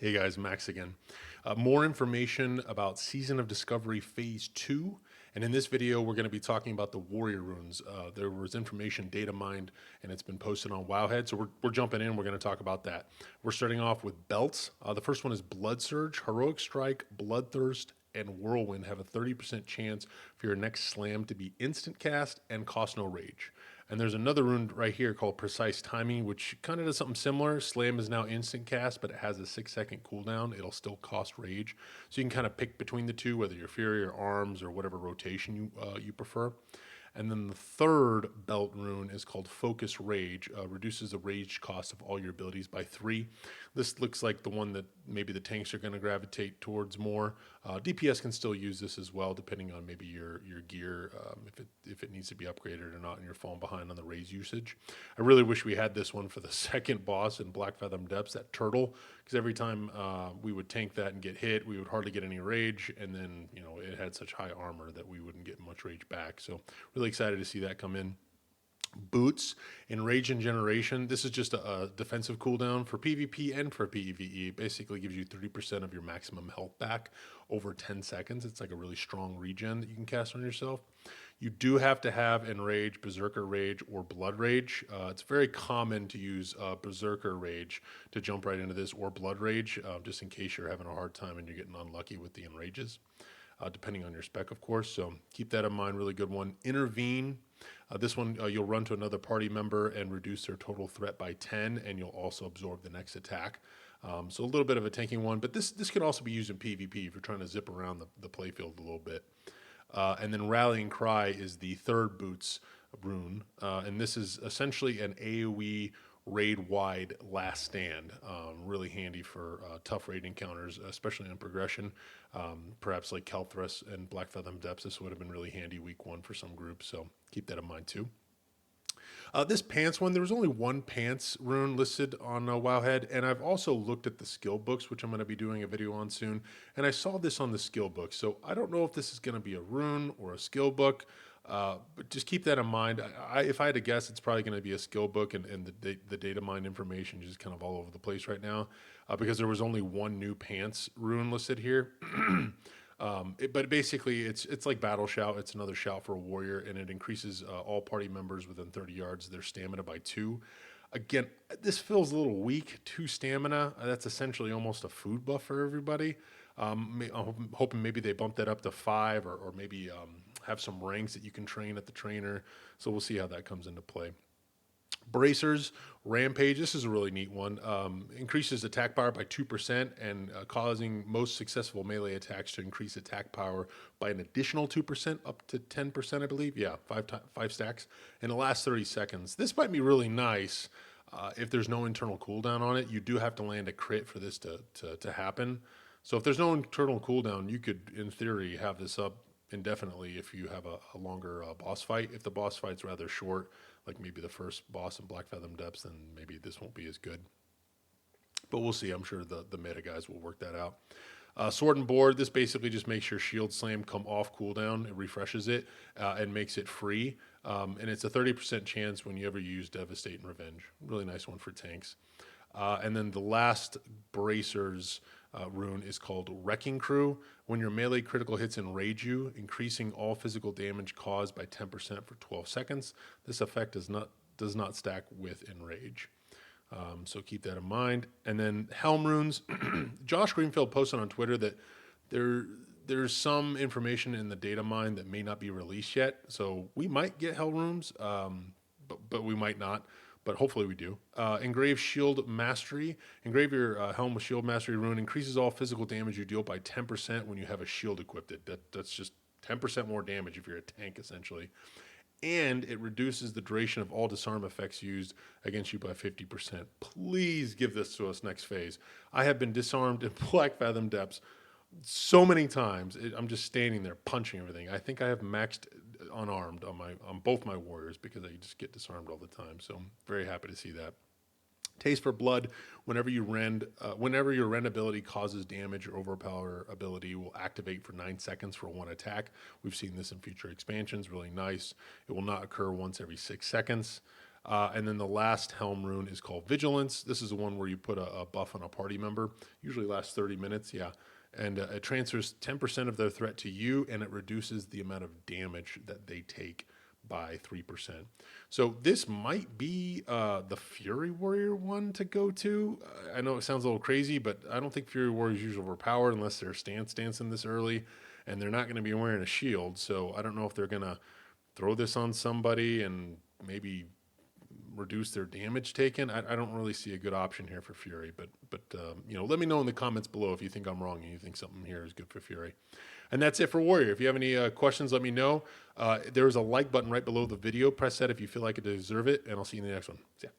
Hey guys, Max again. More information about Season of Discovery Phase 2. And in this video, we're going to be talking about the Warrior Runes. There was information data mined and it's been posted on Wowhead. So we're jumping in. We're going to talk about that. We're starting off with belts. The first one is Blood Surge, Heroic Strike, Bloodthirst, and Whirlwind have a 30% chance for your next slam to be instant cast and cost no rage. And there's another rune right here called Precise Timing, which kind of does something similar. Slam is now instant cast, but it has a 6-second cooldown. It'll still cost rage. So you can kind of pick between the two, whether you're Fury or Arms or whatever rotation you prefer. And then the third belt rune is called Focus Rage. Reduces the rage cost of all your abilities by 3. This looks like the one that maybe the tanks are going to gravitate towards more. DPS can still use this as well, depending on maybe your gear, if it needs to be upgraded or not, and you're falling behind on the raise usage. I really wish we had this one for the second boss in Black Fathom Depths, that turtle, because every time we would tank that and get hit, we would hardly get any rage, and then it had such high armor that we wouldn't get much rage back. So really excited to see that come in. Boots in Rage and Generation. This is just a defensive cooldown for PvP and for PvE. Basically gives you 30% of your maximum health back over 10 seconds. It's like a really strong regen that you can cast on yourself. You do have to have Enrage, Berserker Rage, or Blood Rage. It's very common to use Berserker Rage to jump right into this, or Blood Rage, just in case you're having a hard time and you're getting unlucky with the Enrages. Depending on your spec, of course. So keep that in mind. Really good one. Intervene. This one, you'll run to another party member and reduce their total threat by 10, and you'll also absorb the next attack. So a little bit of a tanking one, but this can also be used in PvP if you're trying to zip around the playfield a little bit. And then Rallying Cry is the third boots rune, and this is essentially an AoE raid-wide last stand. Really handy for tough raid encounters, especially in progression. Perhaps like Kelthrus and Black Fathom Depths, this would have been really handy week 1 for some groups, so keep that in mind too. This pants one, there was only one pants rune listed on Wowhead, and I've also looked at the skill books, which I'm going to be doing a video on soon, and I saw this on the skill book, so I don't know if this is going to be a rune or a skill book, but just keep that in mind. If I had to guess, it's probably going to be a skill book, and the data mine information is just kind of all over the place right now, because there was only one new pants rune listed here. But basically, it's like Battle Shout. It's another shout for a warrior, and it increases all party members within 30 yards their stamina by 2. Again, this feels a little weak. 2 stamina. That's essentially almost a food buff for everybody. I'm hoping maybe they bump that up to 5, or maybe have some ranks that you can train at the trainer. So we'll see how that comes into play. Bracers, Rampage, this is a really neat one. Increases attack power by 2% and causing most successful melee attacks to increase attack power by an additional 2%, up to 10%, I believe. Yeah, 5 stacks in the last 30 seconds. This might be really nice if there's no internal cooldown on it. You do have to land a crit for this to happen. So if there's no internal cooldown, you could, in theory, have this up indefinitely if you have a longer boss fight. If the boss fight's rather short, like maybe the first boss in Black Fathom Depths, then maybe this won't be as good. But we'll see. I'm sure the meta guys will work that out. Sword and Board, this basically just makes your Shield Slam come off cooldown. It refreshes it and makes it free. And it's a 30% chance when you ever use Devastate and Revenge. Really nice one for tanks. And then the last Bracers rune is called Wrecking Crew. When your melee critical hits enrage you, increasing all physical damage caused by 10% for 12 seconds. This effect does not stack with enrage. So keep that in mind. And then Helm runes. Josh Greenfield posted on Twitter that there's some information in the data mine that may not be released yet. So we might get Hell runes, but we might not. But hopefully we do. Engrave Shield Mastery. Engrave your helm with Shield Mastery rune. Increases all physical damage you deal by 10% when you have a shield equipped. That's just 10% more damage if you're a tank, essentially. And it reduces the duration of all disarm effects used against you by 50%. Please give this to us next phase. I have been disarmed in Black Fathom Depths so many times. I'm just standing there punching everything. I think I have maxed unarmed on both my warriors because I just get disarmed all the time. So I'm very happy to see that. Taste for Blood. Whenever your rend ability causes damage, or overpower ability will activate for 9 seconds for 1 attack. We've seen this in future expansions. Really nice. It will not occur once every 6 seconds. And then the last Helm rune is called Vigilance. This is the one where you put a buff on a party member. Usually lasts 30 minutes, yeah. And it transfers 10% of their threat to you, and it reduces the amount of damage that they take by 3%. So this might be the Fury Warrior one to go to. I know it sounds a little crazy, but I don't think Fury Warriors usually overpowered unless they're stance dancing this early, and they're not going to be wearing a shield. So I don't know if they're going to throw this on somebody and maybe reduce their damage taken. I don't really see a good option here for Fury, but let me know in the comments below if you think I'm wrong and you think something here is good for Fury. And that's it for Warrior. If you have any questions, let me know. There is a like button right below the video. Press that if you feel like it deserves it, and I'll see you in the next one. See ya.